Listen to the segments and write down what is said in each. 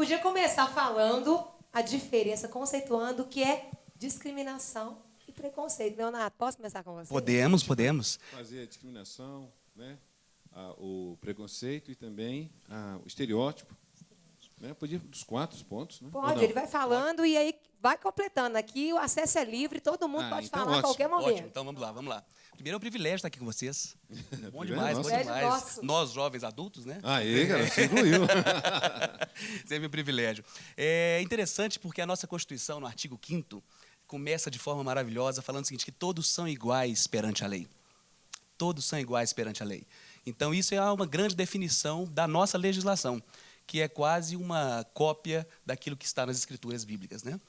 podia começar falando a diferença, conceituando o que é discriminação e preconceito. Leonardo, posso começar com você? Podemos. Fazer a discriminação, né? O preconceito e também o estereótipo. Né? Podia dos 4 pontos, né? Pode, ele vai falando e aí vai completando. Aqui o acesso é livre, todo mundo pode então falar a qualquer momento. Ótimo, então vamos lá. Primeiro é um privilégio estar aqui com vocês. Bom demais, bom Privilégio demais. nosso. Nós, jovens adultos, né? Aí, cara, você incluiu. Sempre um privilégio. É interessante porque a nossa Constituição, no artigo 5º, começa de forma maravilhosa falando o seguinte, que todos são iguais perante a lei. Todos são iguais perante a lei. Então, isso é uma grande definição da nossa legislação, que é quase uma cópia daquilo que está nas escrituras bíblicas, né?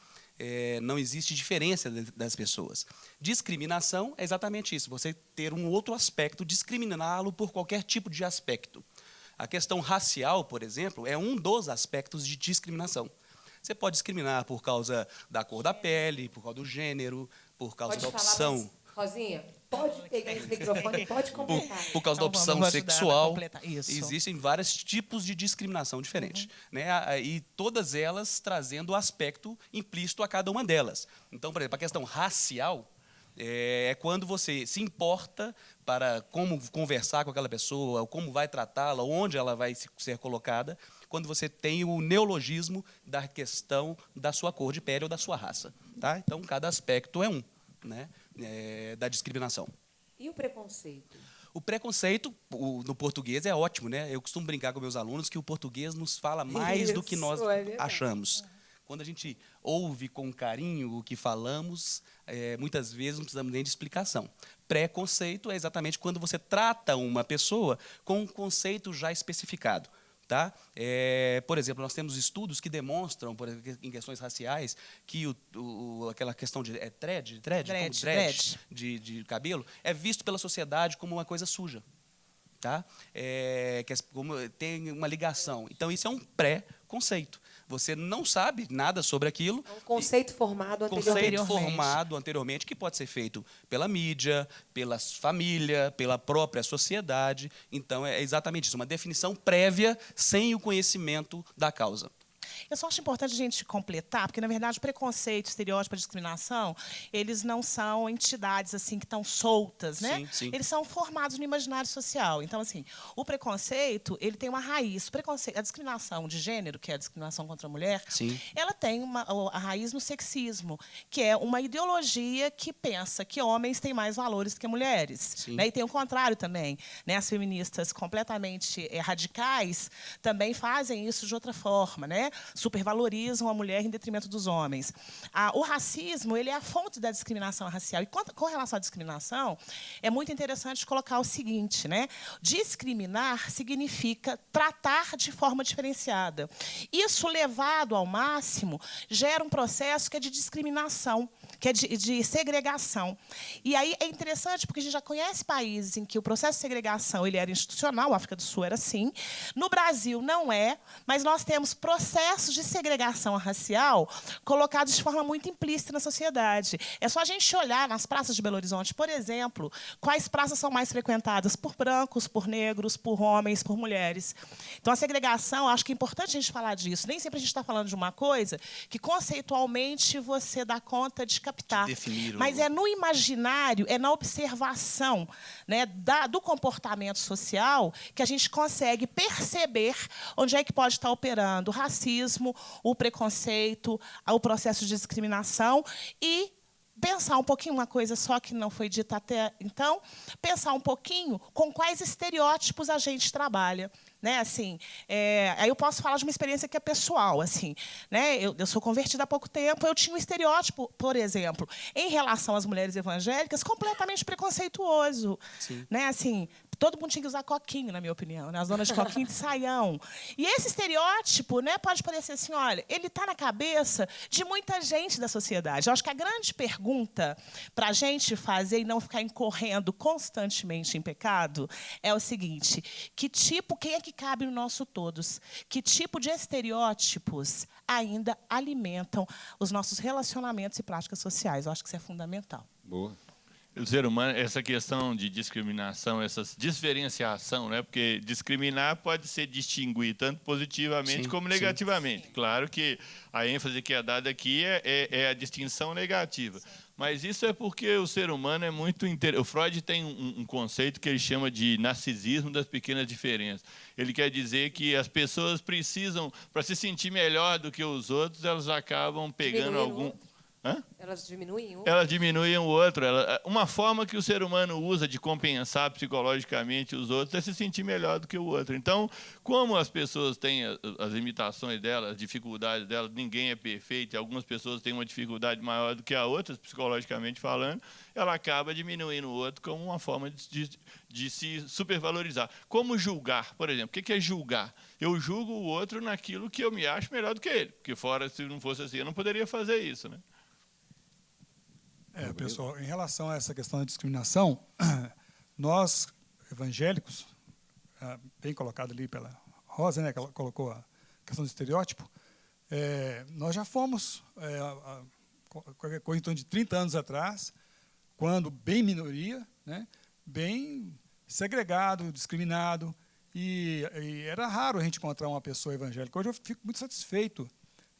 Não existe diferença das pessoas. Discriminação é exatamente isso, você ter um outro aspecto, discriminá-lo por qualquer tipo de aspecto. A questão racial, por exemplo, é um dos aspectos de discriminação. Você pode discriminar por causa da cor da pele, por causa do gênero, por causa da opção. Rosinha, pode pegar esse microfone, pode completar. Por causa da Então, opção vamos ajudar ela a sexual. completar. Isso. Existem vários tipos de discriminação diferentes. Né? E todas elas trazendo o aspecto implícito a cada uma delas. Então, por exemplo, a questão racial é quando você se importa para como conversar com aquela pessoa, como vai tratá-la, onde ela vai ser colocada, quando você tem o neologismo da questão da sua cor de pele ou da sua raça. Tá? Então, cada aspecto é um, né? Da discriminação. E o preconceito? O preconceito, no português, é ótimo, né? Eu costumo brincar com meus alunos que o português nos fala mais do que nós achamos. Quando a gente ouve com carinho o que falamos, muitas vezes não precisamos nem de explicação. Preconceito é exatamente quando você trata uma pessoa com um conceito já especificado. Tá? Por exemplo, nós temos estudos que demonstram, por exemplo, em questões raciais, que aquela questão de dread de cabelo é visto pela sociedade como uma coisa suja. Tá? Como tem uma ligação. Então, isso é um pré-conceito. Você não sabe nada sobre aquilo. É um conceito formado anteriormente, que pode ser feito pela mídia, pela família, pela própria sociedade. Então, é exatamente isso, uma definição prévia sem o conhecimento da causa. Eu só acho importante a gente completar, porque, na verdade, o preconceito, o estereótipo, a discriminação, eles não são entidades assim que estão soltas, né? Sim, sim. Eles são formados no imaginário social. Então, assim, o preconceito, ele tem uma raiz. A discriminação de gênero, que é a discriminação contra a mulher, Sim. ela tem a raiz no sexismo, que é uma ideologia que pensa que homens têm mais valores do que mulheres. Né? E tem o contrário também. Né? As feministas completamente radicais também fazem isso de outra forma, né? Supervalorizam a mulher em detrimento dos homens. O racismo, ele é a fonte da discriminação racial. E com relação à discriminação, é muito interessante colocar o seguinte, né? Discriminar significa tratar de forma diferenciada. Isso, levado ao máximo, gera um processo que é de discriminação, que é de segregação. E aí é interessante, porque a gente já conhece países em que o processo de segregação ele era institucional, a África do Sul era assim. No Brasil, não é, mas nós temos processos de segregação racial colocados de forma muito implícita na sociedade. É só a gente olhar nas praças de Belo Horizonte, por exemplo, quais praças são mais frequentadas por brancos, por negros, por homens, por mulheres. Então, a segregação, acho que é importante a gente falar disso. Nem sempre a gente está falando de uma coisa que, conceitualmente, você dá conta de captar. Mas é no imaginário, é na observação, né, do comportamento social que a gente consegue perceber onde é que pode estar operando o racismo, o preconceito, o processo de discriminação e pensar um pouquinho, uma coisa só que não foi dita até então, pensar um pouquinho com quais estereótipos a gente trabalha. Né, assim, aí eu posso falar de uma experiência que é pessoal. Assim, né, eu sou convertida há pouco tempo, eu tinha um estereótipo, por exemplo, em relação às mulheres evangélicas, completamente preconceituoso. Né, assim, todo mundo tinha que usar coquinho, na minha opinião, né? As donas de coquinho de saião. E esse estereótipo, né, pode parecer assim, olha, ele está na cabeça de muita gente da sociedade. Eu acho que a grande pergunta para a gente fazer e não ficar incorrendo constantemente em pecado é o seguinte: quem é que cabe no nosso todos? Que tipo de estereótipos ainda alimentam os nossos relacionamentos e práticas sociais? Eu acho que isso é fundamental. Boa. O ser humano, essa questão de discriminação, essa diferenciação, né? Porque discriminar pode ser distinguir tanto positivamente como negativamente. Sim. Claro que a ênfase que é dada aqui é a distinção negativa. Mas isso é porque o ser humano é muito... O Freud tem um conceito que ele chama de narcisismo das pequenas diferenças. Ele quer dizer que as pessoas precisam, para se sentir melhor do que os outros, elas acabam pegando algum... Hã? Elas diminuem um? Elas diminuem o outro. Uma forma que o ser humano usa de compensar psicologicamente os outros é se sentir melhor do que o outro. Então, como as pessoas têm as limitações delas, as dificuldades delas, ninguém é perfeito, e algumas pessoas têm uma dificuldade maior do que a outra, psicologicamente falando, ela acaba diminuindo o outro como uma forma de se supervalorizar. Como julgar, por exemplo. O que é julgar? Eu julgo o outro naquilo que eu me acho melhor do que ele. Porque fora, se não fosse assim, eu não poderia fazer isso, né? Pessoal, em relação a essa questão da discriminação, nós, evangélicos, bem colocado ali pela Rosa, né, que ela colocou a questão do estereótipo, nós já fomos, qualquer coisa em torno de 30 anos atrás, quando bem minoria, né, bem segregado, discriminado, e era raro a gente encontrar uma pessoa evangélica. Hoje eu fico muito satisfeito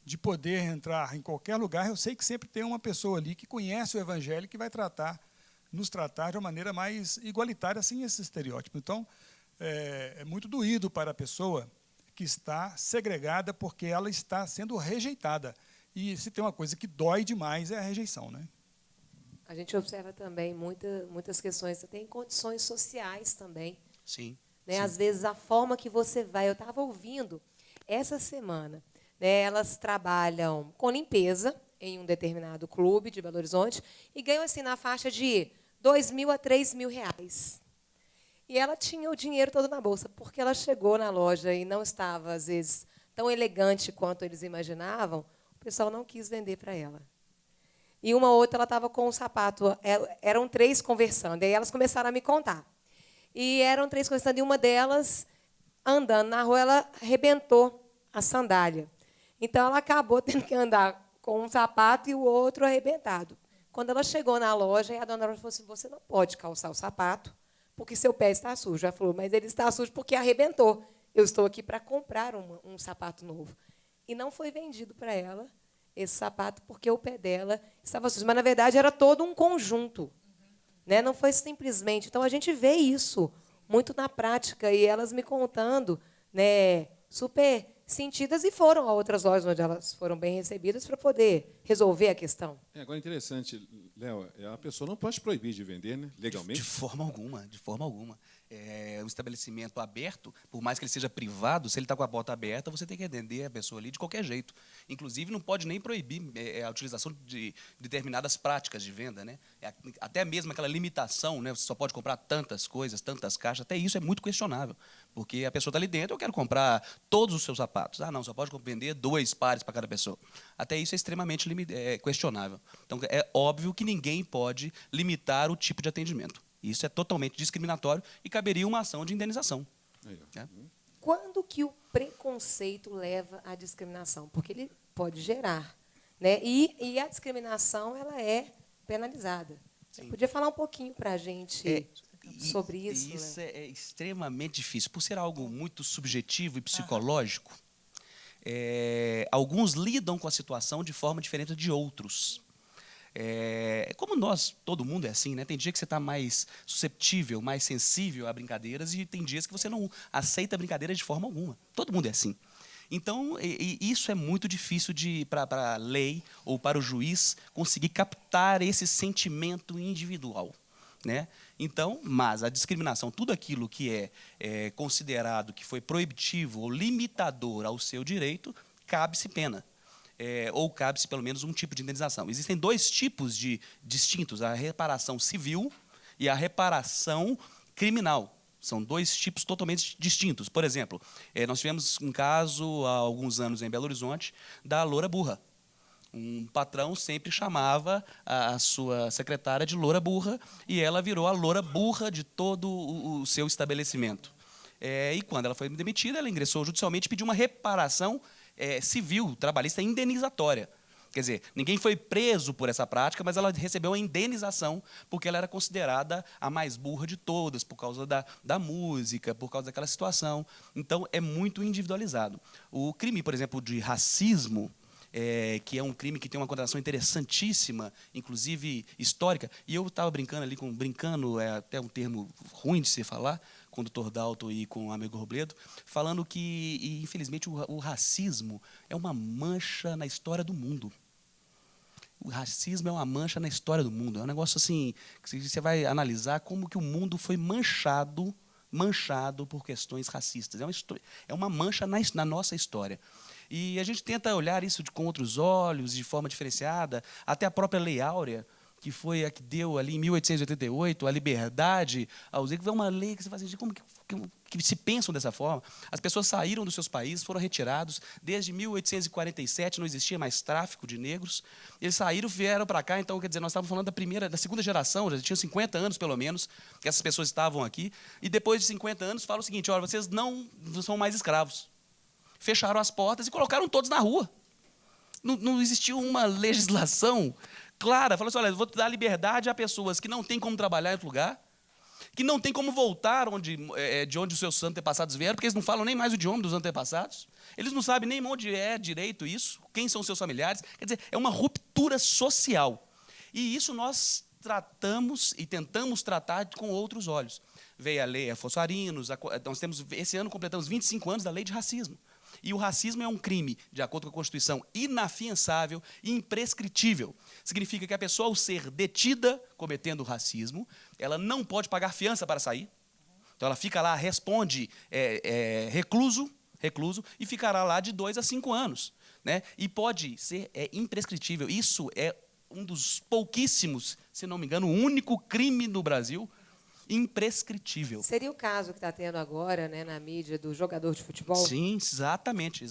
de poder entrar em qualquer lugar. Eu sei que sempre tem uma pessoa ali que conhece o evangelho, que vai nos tratar de uma maneira mais igualitária, sem esse estereótipo. Então, é muito doído para a pessoa que está segregada, porque ela está sendo rejeitada. E se tem uma coisa que dói demais, é a rejeição, né? A gente observa também muitas questões, tem condições sociais também. Sim. Né? Sim. Às vezes, a forma que você vai... Eu estava ouvindo essa semana... Elas trabalham com limpeza em um determinado clube de Belo Horizonte e ganham assim na faixa de R$2.000 a R$3.000. E ela tinha o dinheiro todo na bolsa, porque ela chegou na loja e não estava, às vezes, tão elegante quanto eles imaginavam, o pessoal não quis vender para ela. E uma outra, ela estava com um sapato, eram 3 conversando, e aí elas começaram a me contar. E eram 3 conversando, e uma delas, andando na rua, ela arrebentou a sandália. Então, ela acabou tendo que andar com um sapato e o outro arrebentado. Quando ela chegou na loja, a dona falou assim, você não pode calçar o sapato, porque seu pé está sujo. Ela falou, mas ele está sujo porque arrebentou. Eu estou aqui para comprar um sapato novo. E não foi vendido para ela esse sapato, porque o pé dela estava sujo. Mas, na verdade, era todo um conjunto. Né? Não foi simplesmente... Então, a gente vê isso muito na prática, e elas me contando, né, super... sentidas, e foram a outras lojas onde elas foram bem recebidas para poder resolver a questão. Agora, interessante, Léo, a pessoa não pode proibir de vender, né, legalmente? De forma alguma, de forma alguma. Um estabelecimento aberto, por mais que ele seja privado, se ele está com a porta aberta, você tem que atender a pessoa ali de qualquer jeito. Inclusive, não pode nem proibir a utilização de determinadas práticas de venda, né? Até mesmo aquela limitação, né? Você só pode comprar tantas coisas, tantas caixas, até isso é muito questionável, porque a pessoa está ali dentro, eu quero comprar todos os seus sapatos. Não, só pode vender 2 pares para cada pessoa. Até isso é extremamente questionável. Então, é óbvio que ninguém pode limitar o tipo de atendimento. Isso é totalmente discriminatório e caberia uma ação de indenização. Né? Quando que o preconceito leva à discriminação? Porque ele pode gerar. Né? E a discriminação, ela é penalizada. Você podia falar um pouquinho para a gente sobre isso? Isso é extremamente difícil. Por ser algo muito subjetivo e psicológico, alguns lidam com a situação de forma diferente de outros. Como todo mundo é assim, né? Tem dia que você está mais susceptível, mais sensível a brincadeiras, e tem dias que você não aceita brincadeira de forma alguma. Todo mundo é assim. Então, isso é muito difícil para a lei ou para o juiz conseguir captar esse sentimento individual. Né? Então, mas a discriminação, tudo aquilo que é considerado que foi proibitivo ou limitador ao seu direito, cabe-se pena. Ou cabe-se pelo menos um tipo de indenização. Existem 2 tipos distintos, a reparação civil e a reparação criminal. São 2 tipos totalmente distintos. Por exemplo, nós tivemos um caso há alguns anos em Belo Horizonte da loura burra. Um patrão sempre chamava a sua secretária de loura burra, e ela virou a loura burra de todo o seu estabelecimento. E quando ela foi demitida, ela ingressou judicialmente e pediu uma reparação civil, trabalhista indenizatória. Quer dizer, ninguém foi preso por essa prática, mas ela recebeu uma indenização porque ela era considerada a mais burra de todas, por causa da música, por causa daquela situação. Então, é muito individualizado. O crime, por exemplo, de racismo, que é um crime que tem uma conotação interessantíssima, inclusive histórica, e eu estava brincando ali, brincando é até um termo ruim de se falar, com o Dr. Dalton e com o amigo Robledo, falando que, infelizmente, o racismo é uma mancha na história do mundo. O racismo é uma mancha na história do mundo. É um negócio assim, que você vai analisar como que o mundo foi manchado por questões racistas. É uma mancha na nossa história. E a gente tenta olhar isso com outros olhos, de forma diferenciada, até a própria Lei Áurea, que foi a que deu ali em 1888 a liberdade aos negros. É uma lei que você faz assim, como que se pensam dessa forma? As pessoas saíram dos seus países, foram retirados. Desde 1847 não existia mais tráfico de negros. Eles saíram, vieram para cá. Então, quer dizer, nós estávamos falando da segunda geração, já tinha 50 anos pelo menos que essas pessoas estavam aqui. E depois de 50 anos, fala o seguinte: olha, vocês não são mais escravos. Fecharam as portas e colocaram todos na rua. Não existiu uma legislação clara. Falou assim: olha, eu vou dar liberdade a pessoas que não têm como trabalhar em outro lugar, que não têm como voltar de onde os seus antepassados vieram, porque eles não falam nem mais o idioma dos antepassados. Eles não sabem nem onde é direito isso, quem são seus familiares. Quer dizer, é uma ruptura social. E isso nós tratamos e tentamos tratar com outros olhos. Veio a lei Afonso Arinos, esse ano completamos 25 anos da lei de racismo. E o racismo é um crime, de acordo com a Constituição, inafiançável e imprescritível. Significa que a pessoa, ao ser detida cometendo racismo, ela não pode pagar fiança para sair. Então, ela fica lá, responde recluso, e ficará lá de 2 a 5 anos. Né? E pode ser imprescritível. Isso é um dos pouquíssimos, se não me engano, o único crime no Brasil imprescritível. Seria o caso que está tendo agora, né, na mídia, do jogador de futebol? Sim, exatamente.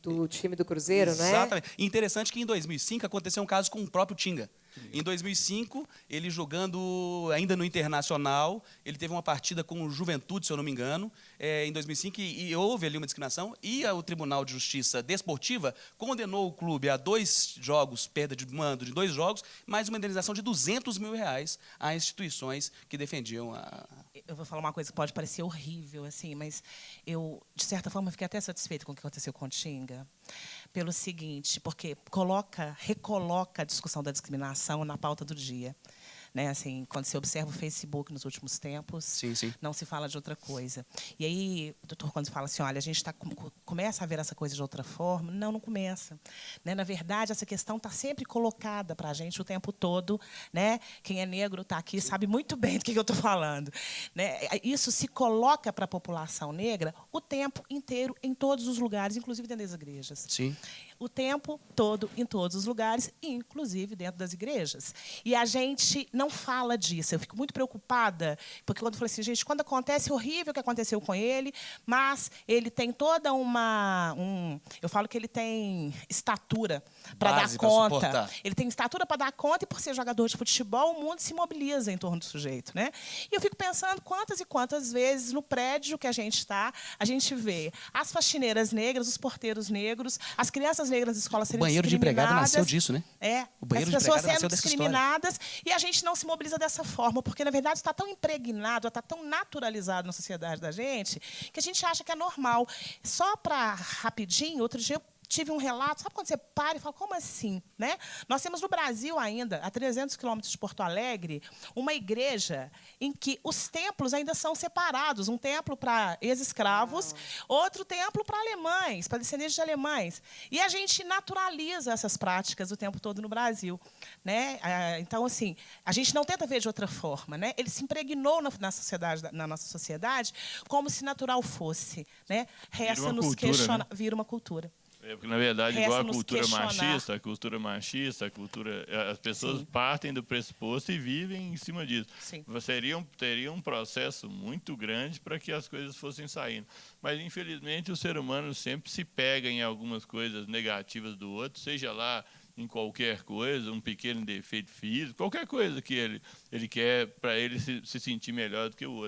Do time do Cruzeiro, não é? Exatamente. Interessante que em 2005 aconteceu um caso com o próprio Tinga. Em 2005, ele jogando ainda no Internacional, ele teve uma partida com o Juventude, se eu não me engano, em 2005, e houve ali uma discriminação, e o Tribunal de Justiça Desportiva condenou o clube a 2 jogos, perda de mando de 2 jogos, mais uma indenização de R$200 mil a instituições que defendiam a... Eu vou falar uma coisa que pode parecer horrível, assim, mas eu, de certa forma, fiquei até satisfeita com o que aconteceu com o Tinga, pelo seguinte, porque recoloca a discussão da discriminação na pauta do dia. Né, assim, quando você observa o Facebook nos últimos tempos, sim. não se fala de outra coisa. E aí, doutor, quando fala assim, olha, a gente começa a ver essa coisa de outra forma, não começa. Né? Na verdade, essa questão está sempre colocada para a gente o tempo todo. Né? Quem é negro está aqui, sabe muito bem do que eu estou falando. Né? Isso se coloca para a população negra o tempo inteiro, em todos os lugares, inclusive dentro das igrejas. Sim. O tempo todo, em todos os lugares, inclusive dentro das igrejas. E a gente não fala disso. Eu fico muito preocupada, porque quando eu falei assim, gente, quando acontece, é horrível o que aconteceu com ele, mas ele tem toda eu falo que ele tem estatura para dar conta. Ele tem estatura para dar conta, e por ser jogador de futebol, o mundo se mobiliza em torno do sujeito. Né? E eu fico pensando quantas e quantas vezes no prédio que a gente vê as faxineiras negras, os porteiros negros, as crianças negras nas escolas serem discriminadas. O banheiro de empregado nasceu disso, né? O banheiro as pessoas sendo discriminadas e a gente não se mobiliza dessa forma, porque, na verdade, está tão impregnado, está tão naturalizado na sociedade da gente, que a gente acha que é normal. Só para rapidinho, outro dia eu tive um relato, sabe quando você para e fala, como assim? Né? Nós temos no Brasil ainda, a 300 quilômetros de Porto Alegre, uma igreja em que os templos ainda são separados. Um templo para ex-escravos, outro templo para alemães, para descendentes de alemães. E a gente naturaliza essas práticas o tempo todo no Brasil. Né? Então, assim, a gente não tenta ver de outra forma. Né? Ele se impregnou na nossa sociedade como se natural fosse. Né? Resta-nos questionar. Vira uma cultura. Porque, na verdade, igual a cultura machista, as pessoas partem do pressuposto e vivem em cima disso. Teria um processo muito grande para que as coisas fossem saindo. Mas, infelizmente, o ser humano sempre se pega em algumas coisas negativas do outro, seja lá em qualquer coisa, um pequeno defeito físico, qualquer coisa que ele quer para ele se sentir melhor do que o outro.